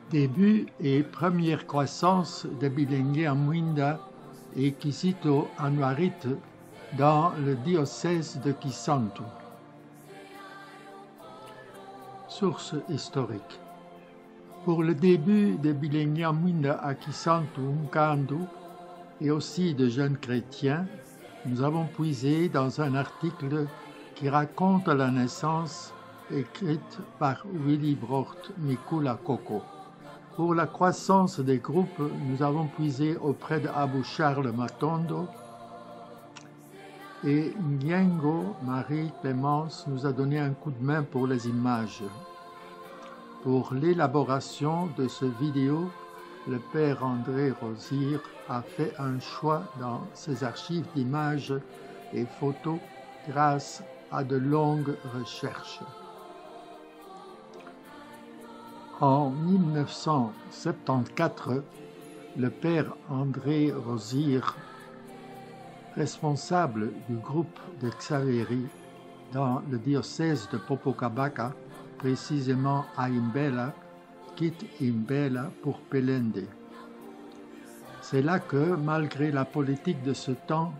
Début et première croissance de Bilengue-Amwinda et Kisito Anwarit dans le diocèse de Kisantu. Source historique. Pour le début de Bilengue-Amwinda à Kisantu, Nkandu, et aussi de jeunes chrétiens, nous avons puisé dans un article qui raconte la naissance écrite par Willy Brocht Mikula Koko. Pour la croissance des groupes, nous avons puisé auprès d'Abou Charles Matondo et Nyengo Marie-Clémence nous a donné un coup de main pour les images. Pour l'élaboration de ce vidéo, le père André Rosir a fait un choix dans ses archives d'images et photos grâce à de longues recherches. En 1974, le père André Rosir, responsable du groupe de Xaveri dans le diocèse de Popocabamba, précisément à Imbela, quitte Imbela pour Pelende. C'est là que, malgré la politique de ce temps,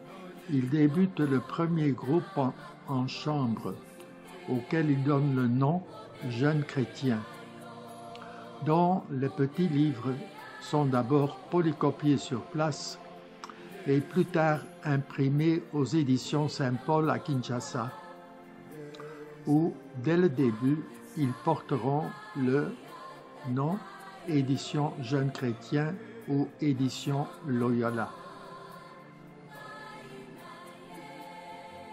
il débute le premier groupe en chambre, auquel il donne le nom « Jeunes chrétiens », dont les petits livres sont d'abord polycopiés sur place et plus tard imprimés aux éditions Saint-Paul à Kinshasa, où, dès le début, ils porteront le nom Édition Jeunes Chrétiens ou Édition Loyola.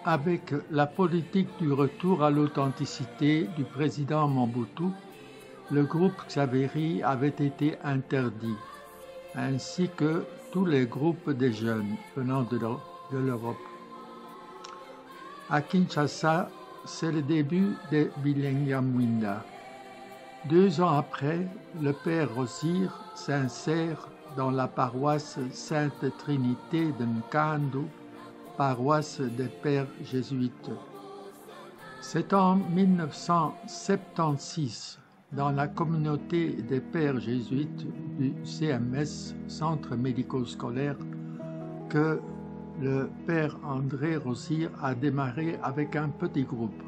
Avec la politique du retour à l'authenticité du président Mobutu, le groupe Xaveri avait été interdit, ainsi que tous les groupes des jeunes venant de l'Europe. À Kinshasa, c'est le début de Bilengue-Amwinda. 2 ans après, le père Rosir s'insère dans la paroisse Sainte Trinité de Nkandu, paroisse des pères jésuites. C'est en 1976, dans la communauté des pères jésuites du CMS, Centre médico-scolaire, que le père André Rosir a démarré avec un petit groupe.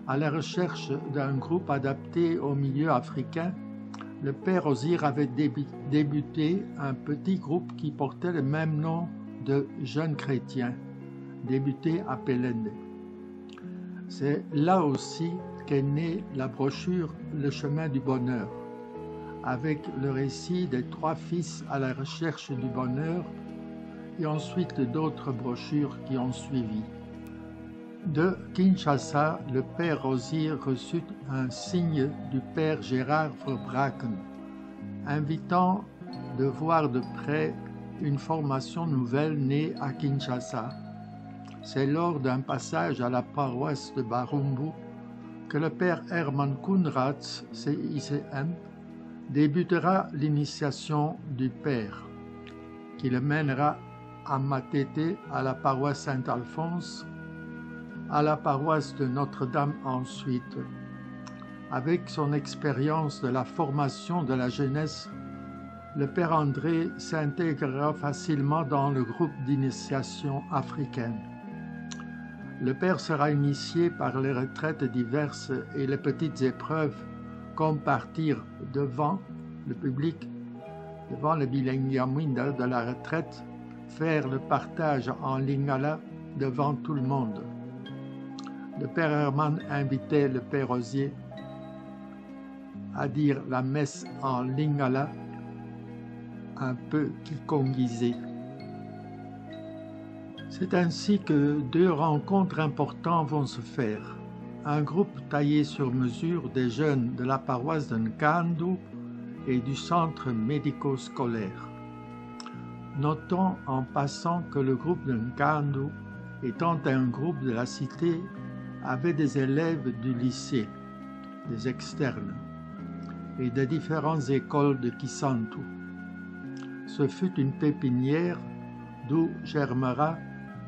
À la recherche d'un groupe adapté au milieu africain, le père Rosir avait débuté un petit groupe qui portait le même nom de Jeunes chrétiens, débuté à Pelende. C'est là aussi qu'est née la brochure Le chemin du bonheur, avec le récit des 3 fils à la recherche du bonheur et ensuite d'autres brochures qui ont suivi. De Kinshasa, le père Rosir reçut un signe du père Gérard Verbraken, invitant de voir de près une formation nouvelle née à Kinshasa. C'est lors d'un passage à la paroisse de Barumbu que le père Herman Kunratz, CICM, débutera l'initiation du père, qui le mènera à Matete, à la paroisse Saint-Alphonse, à la paroisse de Notre-Dame ensuite. Avec son expérience de la formation de la jeunesse, le père André s'intégrera facilement dans le groupe d'initiation africaine. Le père sera initié par les retraites diverses et les petites épreuves, comme partir devant le public, devant le Bilengue-Amwinda de la retraite, faire le partage en lingala devant tout le monde. Le père Herman invitait le père Rosier à dire la messe en lingala, un peu kikongisé. C'est ainsi que 2 rencontres importantes vont se faire. Un groupe taillé sur mesure des jeunes de la paroisse de Nkandu et du centre médico-scolaire. Notons en passant que le groupe de Nkandu, étant un groupe de la cité, avait des élèves du lycée, des externes, et de différentes écoles de Kisantu. Ce fut une pépinière d'où germera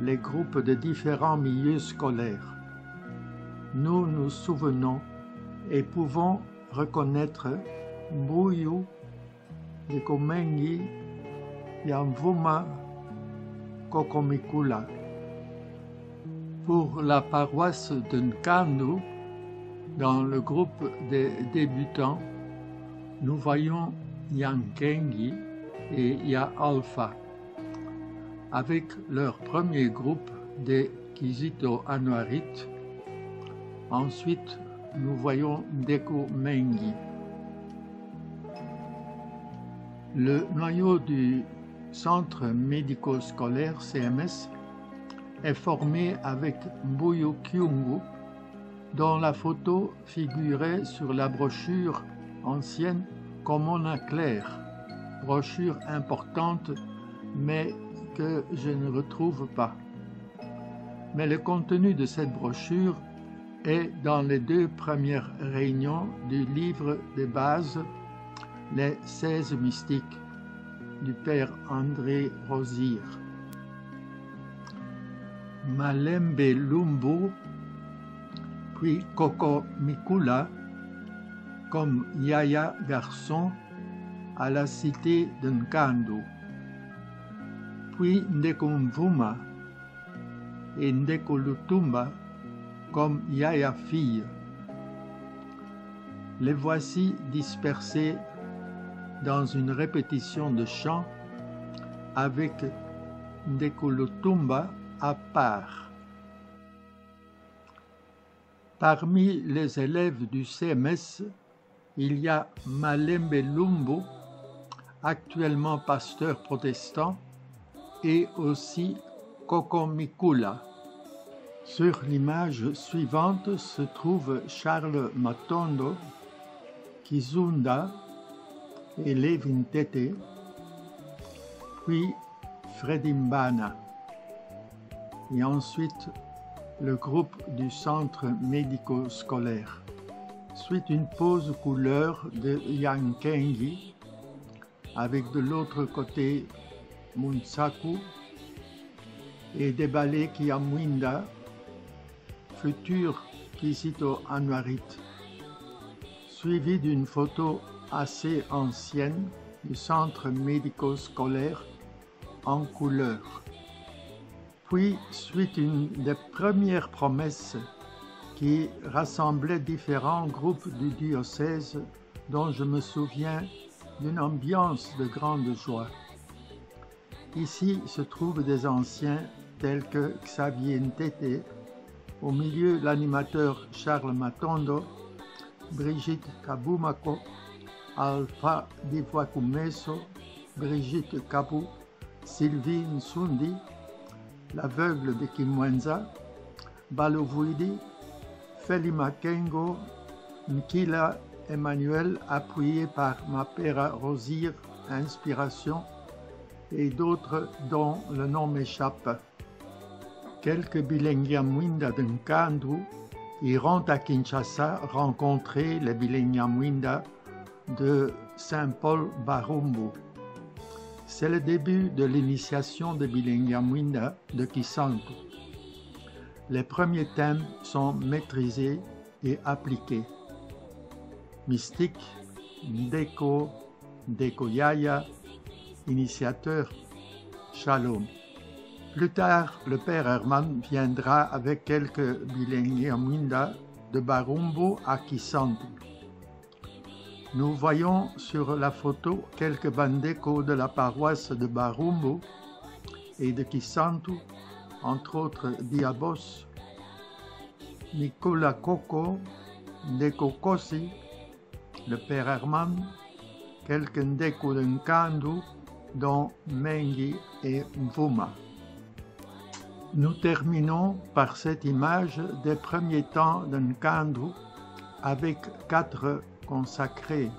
les groupes de différents milieux scolaires. Nous nous souvenons et pouvons reconnaître Mbuyu, Ndekomengi, Yamvuma, Kokomikula. Pour la paroisse de Nkandu, dans le groupe des débutants, nous voyons Yankengi et Ya Alpha, avec leur premier groupe des Kizito Anuarit. Ensuite, nous voyons Ndekomengi. Le noyau du centre médico-scolaire CMS est formé avec Mbuyu Kyungu, dont la photo figurait sur la brochure ancienne Komona Claire, brochure importante mais que je ne retrouve pas. Mais le contenu de cette brochure est dans les 2 premières réunions du livre de base Les 16 mystiques du père André Rosier. Malembe Lumbu, puis Kokomikula, comme Yaya garçon à la cité de Nkandu, puis Ndekomvuma et Ndekolutumba comme Yaya fille. Les voici dispersés dans une répétition de chant avec Ndekolutumba à part. Parmi les élèves du CMS, il y a Malembe Lumbu, actuellement pasteur protestant, et aussi Kokomikula. Sur l'image suivante se trouve Charles Matondo, Kizunda et Levin Tete, puis Fredimbana, et ensuite le groupe du centre médico-scolaire. Suit une pause couleur de Yankengi, avec de l'autre côté Munsaku et des ballets Kiamwinda, futur Kizito Anuarit, suivi d'une photo assez ancienne du centre médico-scolaire en couleur. Puis suit une des premières promesses qui rassemblait différents groupes du diocèse dont je me souviens d'une ambiance de grande joie. Ici se trouvent des anciens tels que Xavier Ntete, au milieu l'animateur Charles Matondo, Brigitte Kabumako, Alpha Divwakumeso, Brigitte Kabu, Sylvie Nsundi, l'aveugle de Kimwenza, Balovuidi, Felima Kengo, Nkila Emmanuel, appuyé par Mapera Rosier, Inspiration, et d'autres dont le nom m'échappe. Quelques Bilengiamwinda de Nkandu iront à Kinshasa rencontrer les Bilengiamwinda de Saint-Paul Barumbu. C'est le début de l'initiation des Bilengiamwinda de Kisantu. Les premiers thèmes sont maîtrisés et appliqués. Mystique, Ndeko, Ndekoyaya, initiateur, Shalom. Plus tard, le père Herman viendra avec quelques Bilengiamwinda de Barumbu à Kisantu. Nous voyons sur la photo quelques bandeko de la paroisse de Barumbu et de Kisantu, entre autres Diabos, Nicolas Koko, Ndeko Kosi, le père Herman, quelques Ndeko de Nkandu, dont Mengi et Mvuma. Nous terminons par cette image des premiers temps de Nkandu avec 4 consacrés.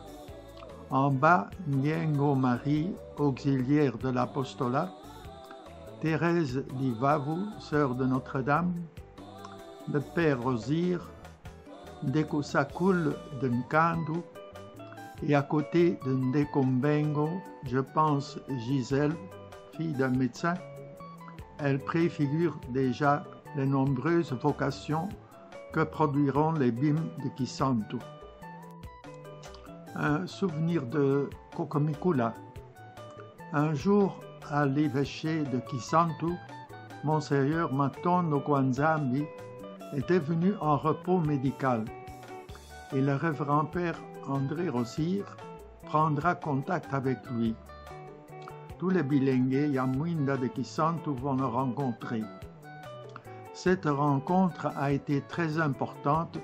En bas, Nyengo Marie, auxiliaire de l'apostolat, Thérèse Divavu, sœur de Notre-Dame, le père Rosier, Ndeko Sakul de Nkandu, et à côté de Ndekombengo, je pense Gisèle, fille d'un médecin. Elle préfigure déjà les nombreuses vocations que produiront les BIM de Kisantu. Un souvenir de Cocomicula. Un jour, à l'évêché de Kisantu, Monseigneur Maton Guanzambi était venu en repos médical et le révérend père André Rosir prendra contact avec lui. Tous les bilingues Yamwinda de Kisantu vont le rencontrer. Cette rencontre a été très importante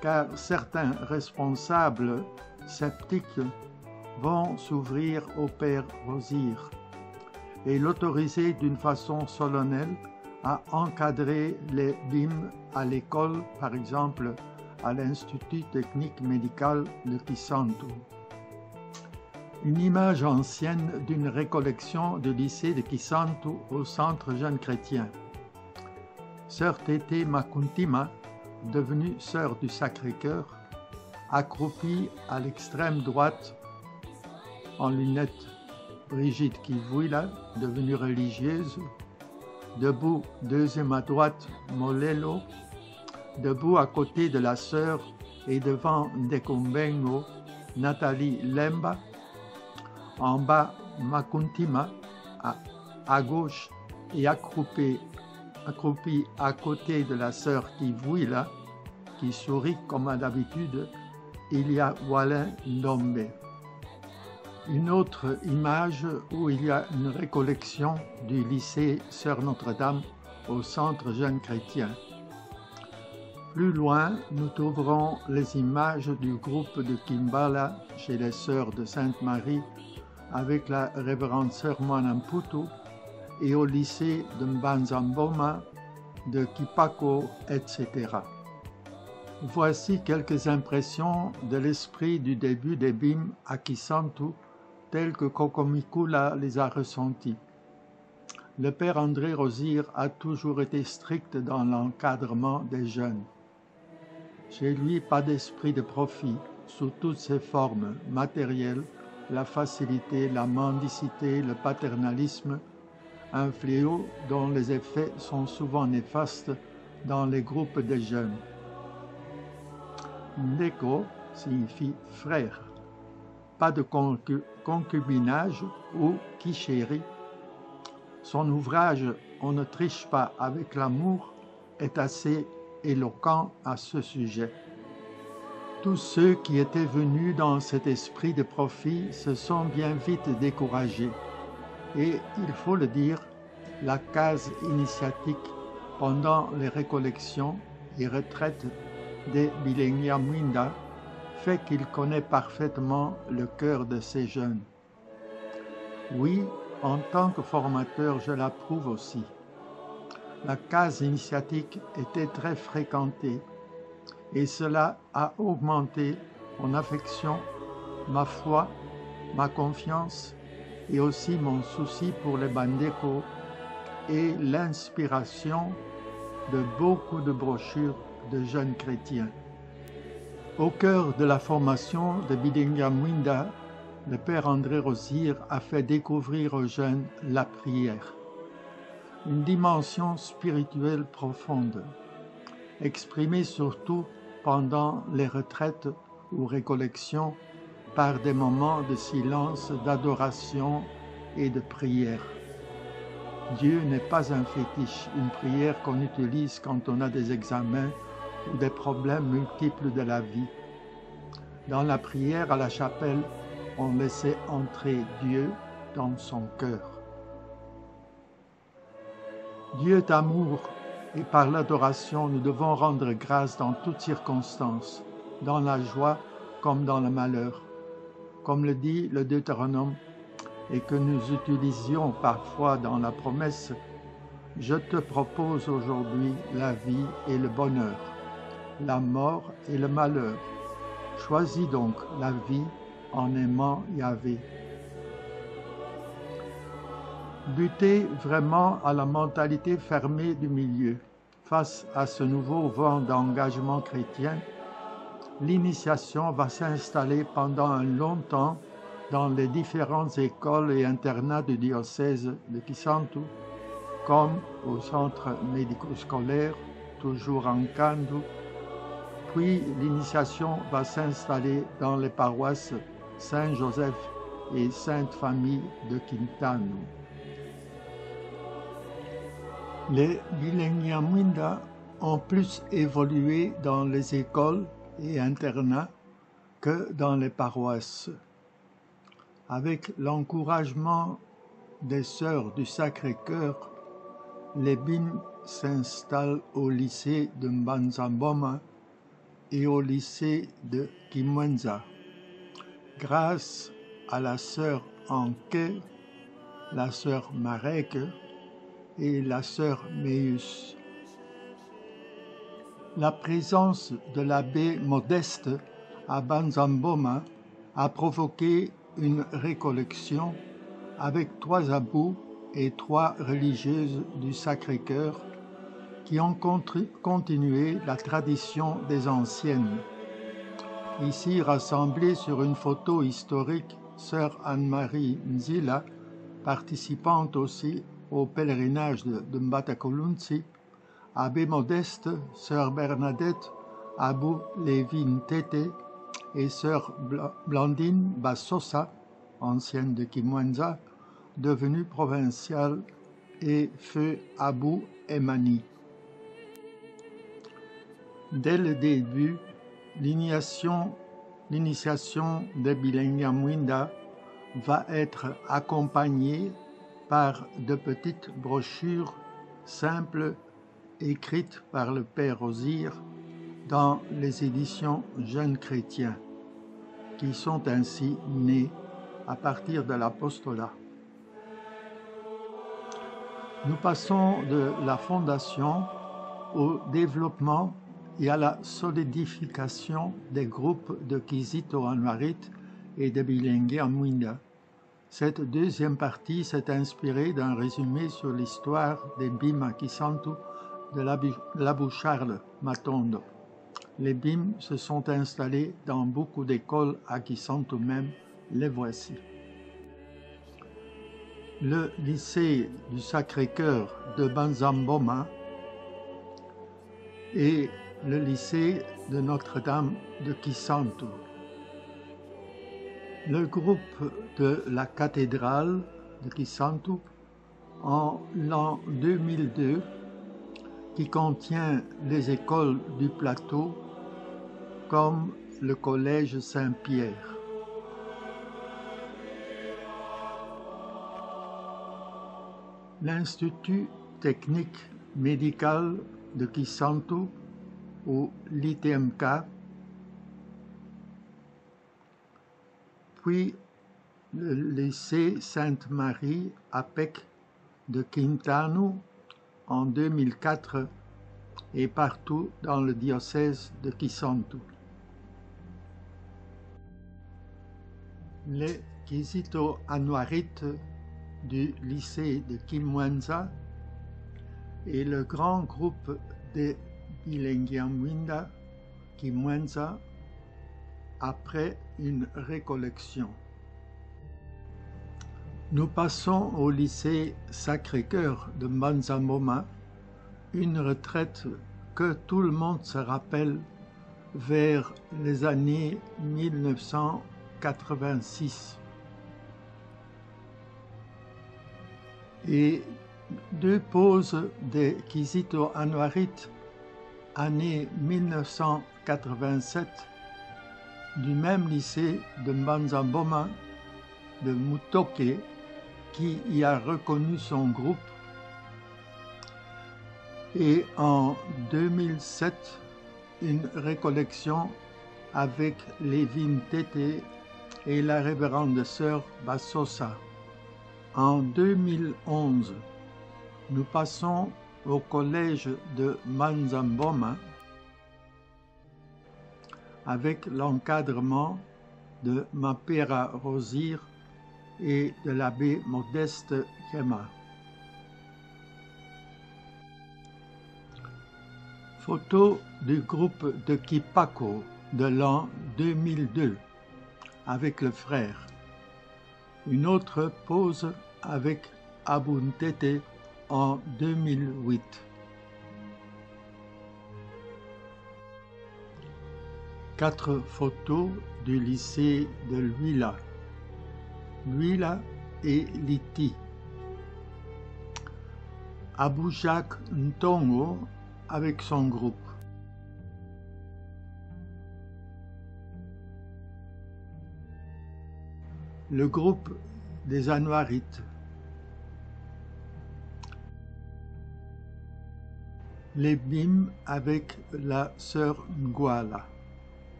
car certains responsables sceptiques vont s'ouvrir au père Rosir et l'autoriser d'une façon solennelle à encadrer les BIM à l'école, par exemple à l'Institut technique médical de Kisantu. Une image ancienne d'une récollection du lycée de Kisantu au centre jeune chrétien. Sœur Tété Makuntima, devenue sœur du Sacré-Cœur, accroupie à l'extrême droite en lunettes, Brigitte Kivuila, devenue religieuse, debout deuxième à droite, Molelo, debout à côté de la sœur et devant Ndekumbengo, Nathalie Lemba, en bas Makuntima, à gauche et accroupie à côté de la sœur Kivuila, qui sourit comme à l'habitude, il y a Walin Ndombe. Une autre image où il y a une récollection du lycée Sœur Notre-Dame au centre jeune chrétien. Plus loin, nous trouverons les images du groupe de Kimbala chez les Sœurs de Sainte-Marie avec la révérende Sœur Mwanamputu et au lycée de Mbanzamboma, de Kipako, etc. Voici quelques impressions de l'esprit du début des BIM à Kisantu tels que Cocomicula les a ressentis. Le père André Rosir a toujours été strict dans l'encadrement des jeunes. Chez lui, pas d'esprit de profit sous toutes ses formes matérielles, la facilité, la mendicité, le paternalisme, un fléau dont les effets sont souvent néfastes dans les groupes de jeunes. Ndeko signifie frère. Pas de concubinage ou quicherie. Son ouvrage « On ne triche pas avec l'amour » est assez éloquent à ce sujet. Tous ceux qui étaient venus dans cet esprit de profit se sont bien vite découragés. Et, il faut le dire, la case initiatique pendant les récollections et retraites des Bilengiamwinda fait qu'il connaît parfaitement le cœur de ces jeunes. Oui, en tant que formateur, je l'approuve aussi. La case initiatique était très fréquentée et cela a augmenté mon affection, ma foi, ma confiance et aussi mon souci pour les Bandeko et l'inspiration de beaucoup de brochures de jeunes chrétiens. Au cœur de la formation de Bilengiamwinda, le père André Rosir a fait découvrir aux jeunes la prière, une dimension spirituelle profonde, exprimée surtout pendant les retraites ou récollections par des moments de silence, d'adoration et de prière. Dieu n'est pas un fétiche, une prière qu'on utilise quand on a des examens ou des problèmes multiples de la vie. Dans la prière à la chapelle, on laissait entrer Dieu dans son cœur. Dieu est amour et par l'adoration, nous devons rendre grâce dans toutes circonstances, dans la joie comme dans le malheur. Comme le dit le Deutéronome, et que nous utilisions parfois dans la promesse, « Je te propose aujourd'hui la vie et le bonheur, la mort et le malheur. Choisis donc la vie en aimant Yahvé. » Buter vraiment à la mentalité fermée du milieu. Face à ce nouveau vent d'engagement chrétien, l'initiation va s'installer pendant un long temps dans les différentes écoles et internats du diocèse de Kisantu, comme au centre médico-scolaire, toujours en Kandu. Puis l'initiation va s'installer dans les paroisses Saint-Joseph et Sainte Famille de Quintano. Les Bileñamwinda ont plus évolué dans les écoles et internats que dans les paroisses. Avec l'encouragement des Sœurs du Sacré-Cœur, les BIM s'installent au lycée de Mbanzamboma et au lycée de Kimwenza, grâce à la sœur Anke, la sœur Marek et la sœur Meus. La présence de l'abbé Modeste à Banzamboma a provoqué une récollection avec 3 abous et 3 religieuses du Sacré-Cœur qui ont continué la tradition des anciennes. Ici rassemblée sur une photo historique, sœur Anne-Marie Nzila, participante aussi au pèlerinage de Mbatakolunzi, abbé Modeste, sœur Bernadette, abou Lévin Tete et sœur Blandine Bassosa, ancienne de Kimwenza, devenue provinciale, et feu abou Emani. Dès le début, l'initiation des Bileñamwinda va être accompagnée par de petites brochures simples écrites par le Père Osier dans les éditions Jeunes Chrétiens, qui sont ainsi nées à partir de l'apostolat. Nous passons de la fondation au développement et à la solidification des groupes de Kizito Anuarit et de Bileñamwinda. Cette deuxième partie s'est inspirée d'un résumé sur l'histoire des BIM à Kisantu de l'Abou Charles Matondo. Les BIM se sont installés dans beaucoup d'écoles à Kisantu même, les voici. Le lycée du Sacré-Cœur de Banzamboma et le lycée de Notre-Dame de Kisantu. Le groupe de la cathédrale de Kisantu en l'an 2002 qui contient les écoles du plateau comme le collège Saint-Pierre. L'Institut technique médical de Kisantu ou l'ITMK, puis le lycée Sainte-Marie APEC de Quintano en 2004 et partout dans le diocèse de Kisantu. Les Kizito Anuarites du lycée de Kimwenza et le grand groupe des Bileñamwinda Kimwenza après une récollection. Nous passons au lycée Sacré-Cœur de Mbanzamboma, une retraite que tout le monde se rappelle vers les années 1986. Et 2 pauses des Kizito Anuarit, année 1987, du même lycée de Mbanzamboma, de Mutoke, qui y a reconnu son groupe, et en 2007, une récollection avec Lévin Tete et la révérende sœur Bassosa. En 2011, nous passons au collège de Mbanzamboma avec l'encadrement de Mapera Rosier et de l'abbé Modeste Yema. Photo du groupe de Kipako de l'an 2002 avec le frère. Une autre pose avec Abou Ntete en 2008. 4 photos du lycée de Luila, Luila et Liti. Abou-Jacques Ntongo avec son groupe. Le groupe des Anouarites. Les Bim avec la sœur Ngwala.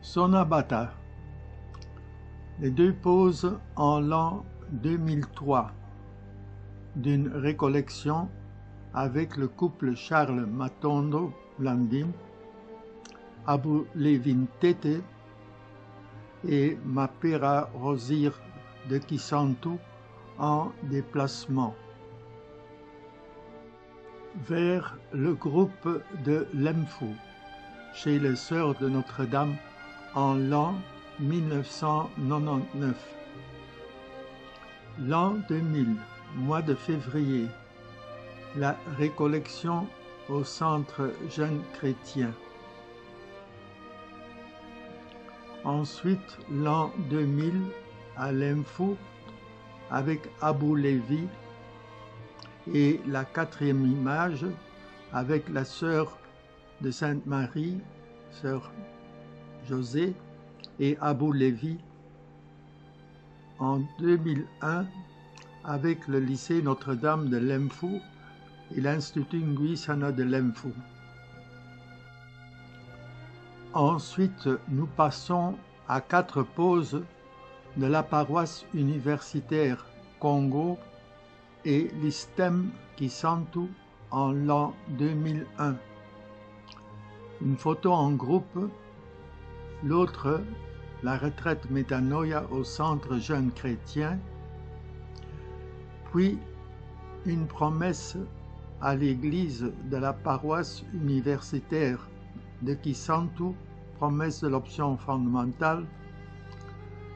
Sonabata. Les 2 poses en l'an 2003 d'une récollection avec le couple Charles Matondo Blandim, Abu Levin Tete et Mapera Rosir de Kisantu en déplacement. Vers le groupe de Lemfou, chez les Sœurs de Notre-Dame en l'an 1999. L'an 2000, mois de février, la récollection au Centre Jeunes Chrétiens. Ensuite, l'an 2000, à Lemfou, avec Abou Lévi, et la 4e image avec la sœur de Sainte-Marie, sœur José, et Abou Lévi en 2001 avec le lycée Notre-Dame de Lemfou et l'Institut Nguisana de Lemfou. Ensuite, nous passons à 4 poses de la paroisse universitaire Congo et l'Istem Kisantu en l'an 2001. Une photo en groupe, l'autre, la retraite Métanoïa au Centre Jeunes Chrétiens, puis une promesse à l'église de la paroisse universitaire de Kisantu, promesse de l'option fondamentale,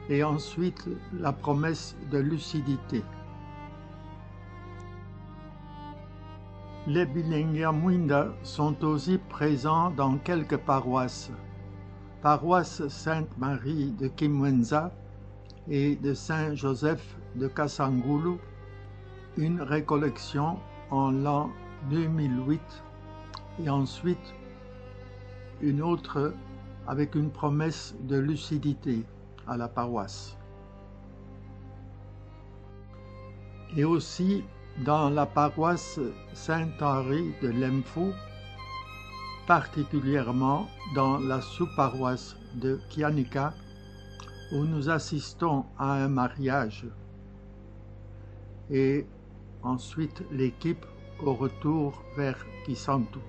et ensuite la promesse de lucidité. Les Bilengamwinda sont aussi présents dans quelques paroisses. Paroisse Sainte-Marie de Kimwenza et de Saint-Joseph de Kasangulu, une récollection en l'an 2008 et ensuite une autre avec une promesse de lucidité à la paroisse. Et aussi dans la paroisse Saint-Henri de Lemfou, particulièrement dans la sous-paroisse de Kianika, où nous assistons à un mariage. Et ensuite l'équipe au retour vers Kisantu.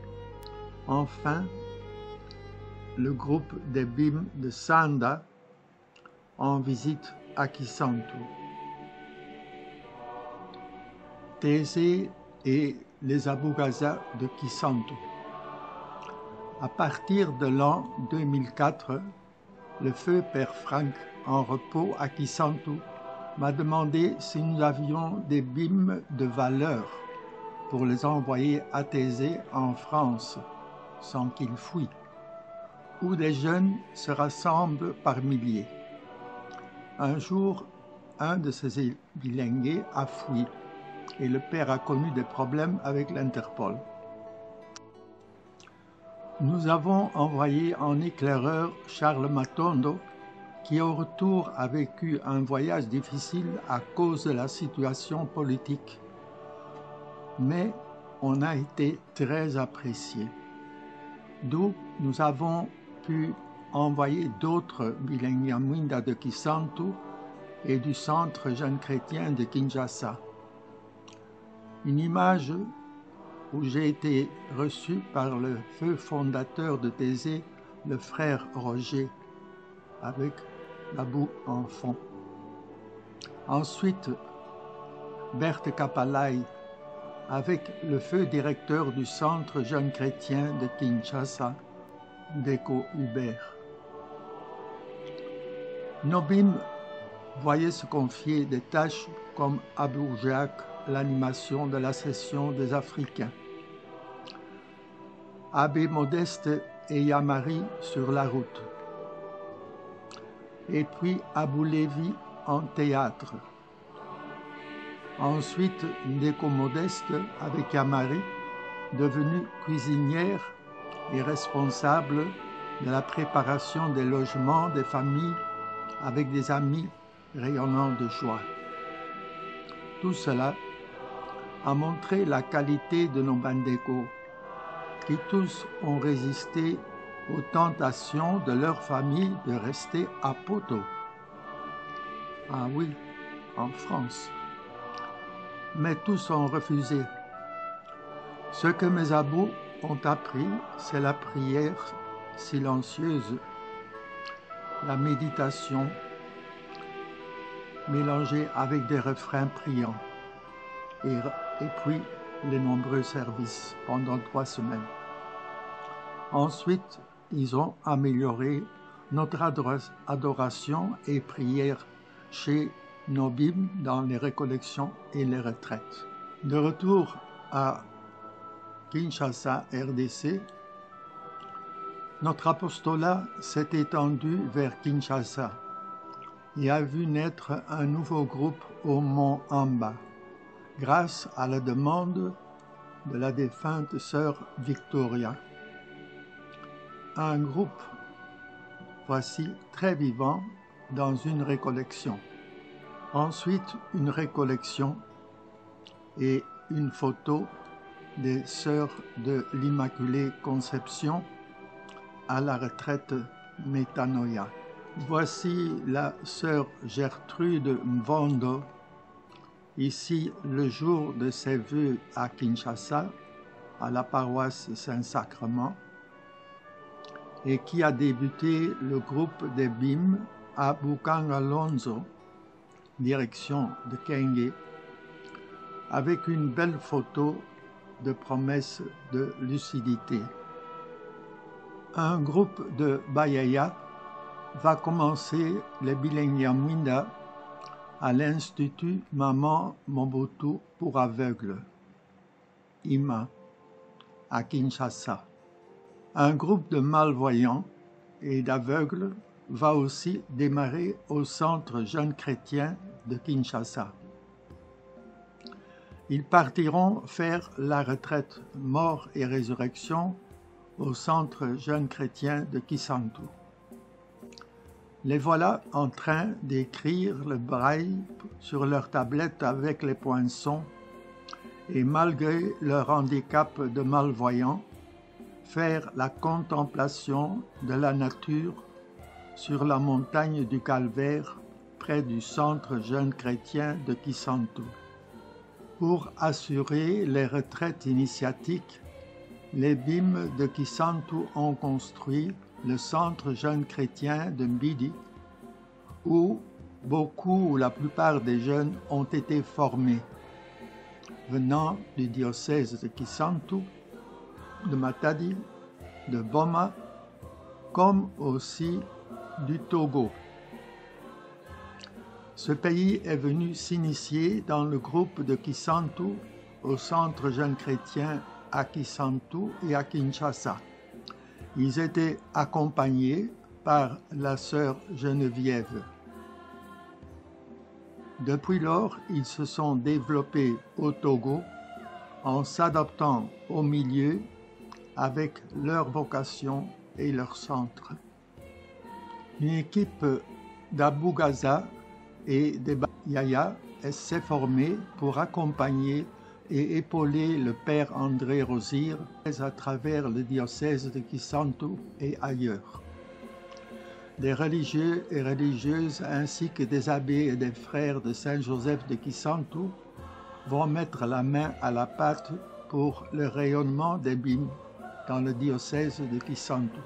Enfin, le groupe des Bim de Sanda en visite à Kisantu. Thésée et les Abougaza de Kisantu. À partir de l'an 2004, le feu Père Franck, en repos à Kisantu, m'a demandé si nous avions des Bim de valeur pour les envoyer à Thésée en France, sans qu'ils fuient, où des jeunes se rassemblent par milliers. Un jour, un de ces bilingués a fui et le père a connu des problèmes avec l'Interpol. Nous avons envoyé en éclaireur Charles Matondo, qui au retour a vécu un voyage difficile à cause de la situation politique. Mais on a été très apprécié. D'où nous avons pu envoyer d'autres Bilengamwinda de Kisantu et du Centre Jeunes Chrétiens de Kinshasa. Une image où j'ai été reçu par le feu fondateur de Thésée, le frère Roger, avec la boue en fond. Ensuite, Berthe Kapalai, avec le feu directeur du Centre Jeunes Chrétiens de Kinshasa, Deko Hubert. Nos Bim voyaient se confier des tâches comme Abou Jacques, l'animation de la session des Africains. Abbé Modeste et Yamari sur la route. Et puis Abou Lévi en théâtre. Ensuite, Ndeko Modeste avec Yamari, devenue cuisinière et responsable de la préparation des logements des familles avec des amis rayonnants de joie. Tout cela a montré la qualité de nos Bandeko, qui tous ont résisté aux tentations de leur famille de rester à Poto. Ah oui, en France. Mais tous ont refusé. Ce que mes abous ont appris, c'est la prière silencieuse, la méditation, mélangée avec des refrains priants, et puis les nombreux services pendant 3 semaines. Ensuite, ils ont amélioré notre adoration et prière chez nos BIM dans les récollections et les retraites. De retour à Kinshasa, RDC, notre apostolat s'est étendu vers Kinshasa et a vu naître un nouveau groupe au mont Amba, grâce à la demande de la défunte sœur Victoria. Un groupe, voici, très vivant dans une récollection. Ensuite, une récollection et une photo des sœurs de l'Immaculée Conception à la retraite Métanoïa. Voici la sœur Gertrude Mvondo, ici le jour de ses vœux à Kinshasa, à la paroisse Saint-Sacrement, et qui a débuté le groupe des BIM à Bukangalonzo, direction de Kenge, avec une belle photo de promesse de lucidité. Un groupe de Bayaya va commencer le Bilengya-Mwinda à l'Institut Maman Mobutu pour aveugles, IMA, à Kinshasa. Un groupe de malvoyants et d'aveugles va aussi démarrer au Centre Jeunes Chrétiens de Kinshasa. Ils partiront faire la retraite mort et résurrection au Centre Jeunes Chrétiens de Kisantu. Les voilà en train d'écrire le braille sur leur tablette avec les poinçons et malgré leur handicap de malvoyants, faire la contemplation de la nature sur la montagne du Calvaire près du Centre Jeunes Chrétiens de Kisantu. Pour assurer les retraites initiatiques, les BIM de Kisantu ont construit le Centre Jeunes Chrétiens de Mbidi, où beaucoup ou la plupart des jeunes ont été formés, venant du diocèse de Kisantu, de Matadi, de Boma, comme aussi du Togo. Ce pays est venu s'initier dans le groupe de Kisantu au Centre Jeunes Chrétiens à Kisantu et à Kinshasa. Ils étaient accompagnés par la sœur Geneviève. Depuis lors, ils se sont développés au Togo en s'adaptant au milieu avec leur vocation et leur centre. Une équipe d'Abougaza et de Bayaya s'est formée pour accompagner et épauler le père André Rosir à travers le diocèse de Kisantu et ailleurs. Des religieux et religieuses ainsi que des abbés et des frères de Saint-Joseph de Kisantu vont mettre la main à la pâte pour le rayonnement des BIM dans le diocèse de Kisantu.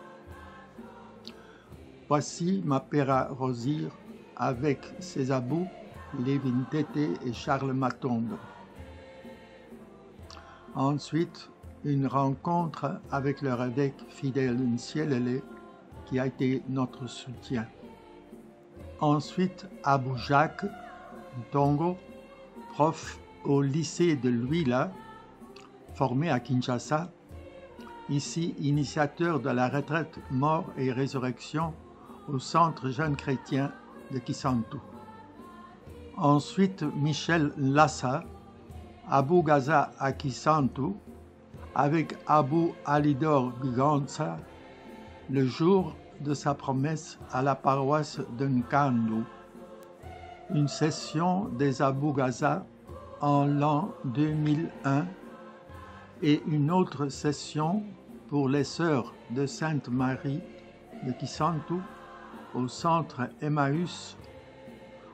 Voici Mapera Rosir avec ses abous, Lévin Tété et Charles Matombe. Ensuite, une rencontre avec leur évêque Fidèle Nsielele, qui a été notre soutien. Ensuite, Abou Jacques Ntongo, prof au lycée de Luila, formé à Kinshasa, ici initiateur de la retraite mort et résurrection au Centre Jeunes Chrétiens de Kisantu. Ensuite, Michel Lassa, Abou Gaza à Kisantu, avec Abou Alidor Biganza, le jour de sa promesse à la paroisse de Nkandu. Une session des Abou Gaza en l'an 2001 et une autre session pour les sœurs de Sainte-Marie de Kisantu au centre Emmaüs,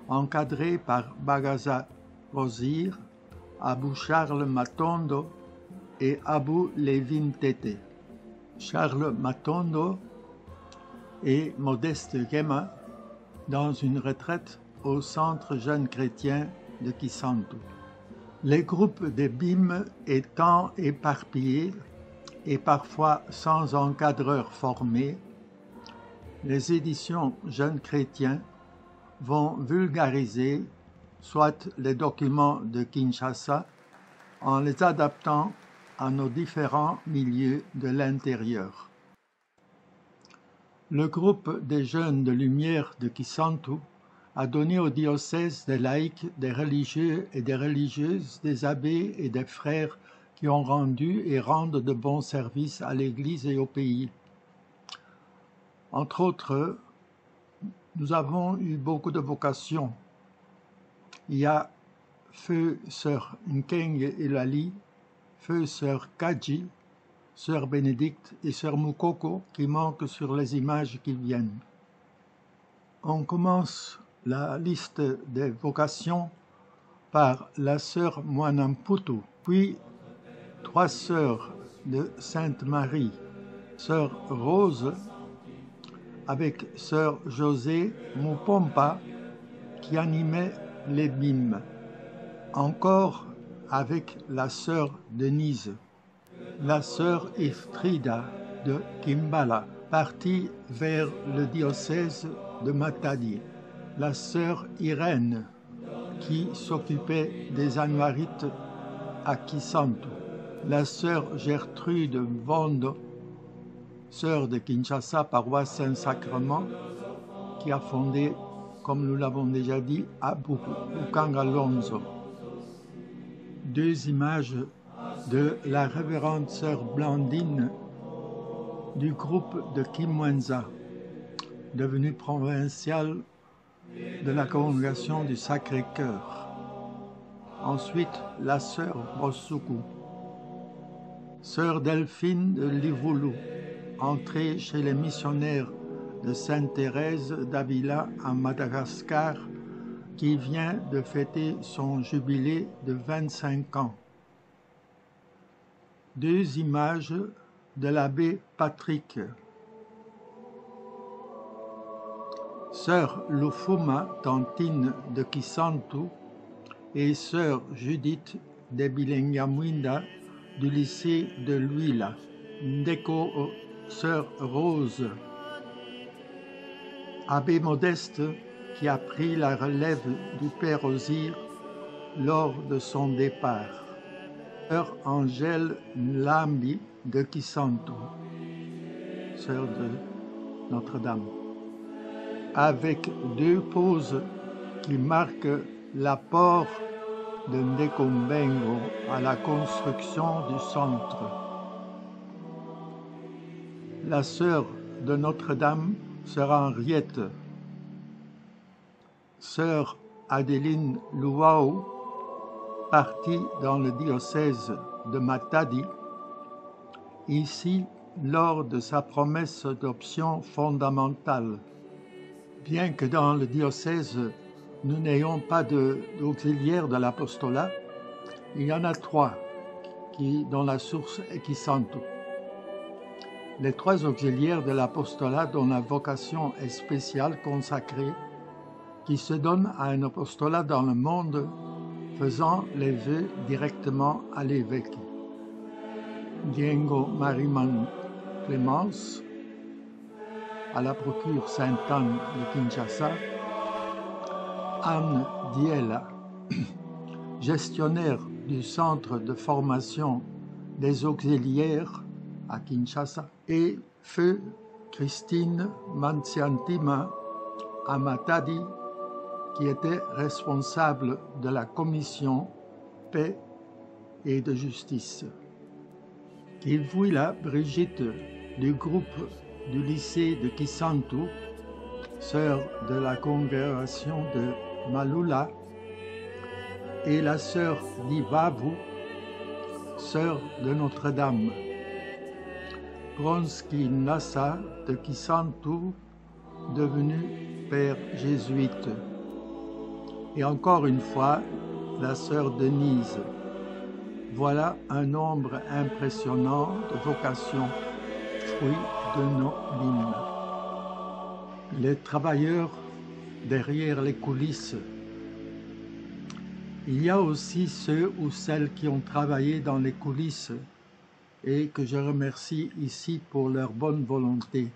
encadré par Bagaza Rosir, Abou Charles Matondo et Abou Levin Tete. Charles Matondo et Modeste Gema dans une retraite au Centre Jeunes Chrétiens de Kisantu. Les groupes de BIM étant éparpillés et parfois sans encadreurs formés, les éditions Jeunes Chrétiens vont vulgariser soit les documents de Kinshasa en les adaptant à nos différents milieux de l'intérieur. Le groupe des Jeunes de Lumière de Kisantu a donné au diocèse des laïcs, des religieux et des religieuses, des abbés et des frères qui ont rendu et rendent de bons services à l'Église et au pays. Entre autres, nous avons eu beaucoup de vocations. Il y a Feu Sœur Nkeng Elali, Feu Sœur Kadji, Sœur Bénédicte et Sœur Moukoko qui manquent sur les images qui viennent. On commence la liste des vocations par la sœur Mwanamputu, puis 3 sœurs de Sainte-Marie, sœur Rose, avec sœur José Mupompa qui animait les BIM, encore avec la sœur Denise, la sœur Ifrida de Kimbala, partie vers le diocèse de Matadi, la sœur Irène qui s'occupait des Anouarites à Kisantu, la sœur Gertrude Vondo, sœur de Kinshasa, paroisse Saint-Sacrement, qui a fondé, comme nous l'avons déjà dit, à Bukangalonzo. 2 images de la révérende sœur Blandine du groupe de Kimwenza, devenue provinciale de la congrégation du Sacré-Cœur. Ensuite, la sœur Bosuku, sœur Delphine de Livoulou, entrée chez les missionnaires de Sainte-Thérèse d'Avila à Madagascar, qui vient de fêter son jubilé de 25 ans. 2 images de l'abbé Patrick. Sœur Lufuma, tantine de Kisantu, et sœur Judith de Bilengamwinda du lycée de Luila. Ndeko, sœur Rose. Abbé Modeste, qui a pris la relève du père Osir lors de son départ. Sœur Angèle Nlambi de Kisantu, sœur de Notre-Dame, avec 2 poses qui marquent l'apport de Ndekombengo à la construction du centre. La sœur de Notre-Dame, sœur Henriette, sœur Adeline Louaou, partie dans le diocèse de Matadi, ici lors de sa promesse d'option fondamentale. Bien que dans le diocèse, nous n'ayons pas d'auxiliaire de l'apostolat, il y en a 3 dont la source est Kisantu. Les 3 auxiliaires de l'apostolat dont la vocation est spéciale, consacrée, qui se donnent à un apostolat dans le monde, faisant les vœux directement à l'évêque. Diengo Mariman Clémence, à la procure Sainte-Anne de Kinshasa, Anne Diela, gestionnaire du centre de formation des auxiliaires à Kinshasa, et feu Christine Mantsiantima à Matadi, qui était responsable de la commission paix et de justice. Kivwila Brigitte du groupe du lycée de Kisantu, sœur de la congrégation de Malula, et la sœur d'Ivavu, sœur de Notre-Dame. Bronski Nassa de Kisantu, devenu père jésuite. Et encore une fois, la sœur Denise. Voilà un nombre impressionnant de vocations, fruits de nos hymnes. Les travailleurs derrière les coulisses. Il y a aussi ceux ou celles qui ont travaillé dans les coulisses et que je remercie ici pour leur bonne volonté.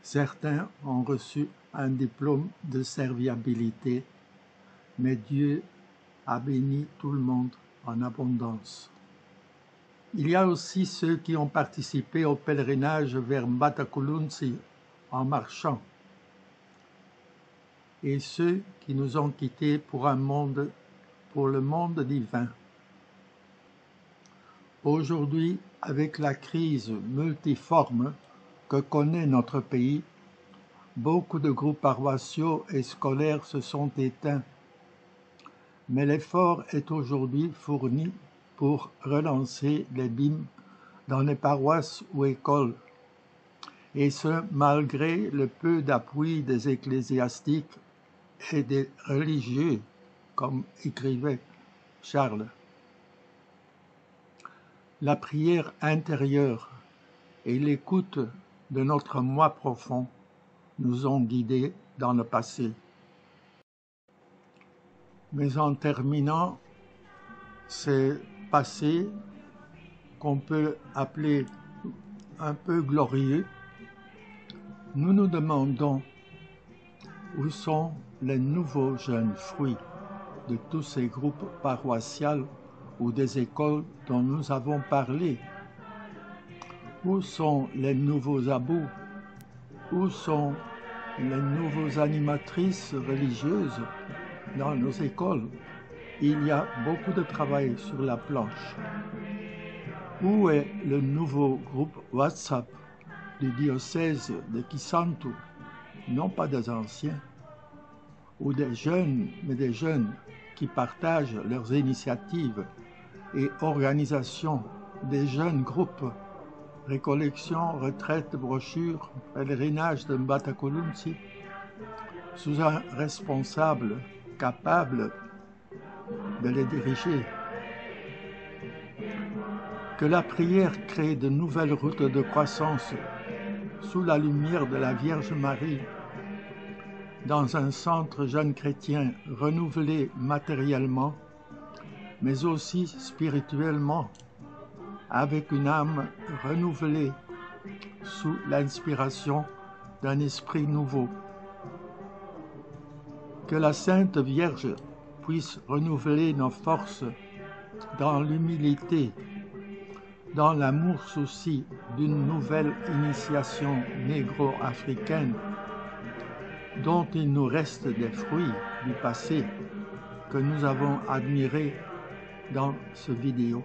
Certains ont reçu un diplôme de serviabilité, mais Dieu a béni tout le monde en abondance. Il y a aussi ceux qui ont participé au pèlerinage vers Mbatakulunsi en marchant, et ceux qui nous ont quittés pour le monde divin. Aujourd'hui, avec la crise multiforme que connaît notre pays, beaucoup de groupes paroissiaux et scolaires se sont éteints. Mais l'effort est aujourd'hui fourni pour relancer les BIM dans les paroisses ou écoles, et ce malgré le peu d'appui des ecclésiastiques et des religieux, comme écrivait Charles. La prière intérieure et l'écoute de notre moi profond nous ont guidés dans le passé. Mais en terminant ces passés qu'on peut appeler un peu glorieux, nous nous demandons où sont les nouveaux jeunes fruits de tous ces groupes paroissiaux ou des écoles dont nous avons parlé. Où sont les nouveaux abous? Où sont les nouveaux animatrices religieuses dans nos écoles? Il y a beaucoup de travail sur la planche. Où est le nouveau groupe WhatsApp du diocèse de Kisantu? Non pas des anciens, ou des jeunes, mais des jeunes qui partagent leurs initiatives et organisations, des jeunes groupes, récollection, retraite, brochures, pèlerinage de Mbatakulunsi, sous un responsable capable de les diriger. Que la prière crée de nouvelles routes de croissance sous la lumière de la Vierge Marie, dans un centre jeune chrétien renouvelé matériellement, mais aussi spirituellement, avec une âme renouvelée sous l'inspiration d'un esprit nouveau. Que la Sainte Vierge puisse renouveler nos forces dans l'humilité, dans l'amour-souci d'une nouvelle initiation négro-africaine, dont il nous reste des fruits du passé que nous avons admirés dans ce vidéo.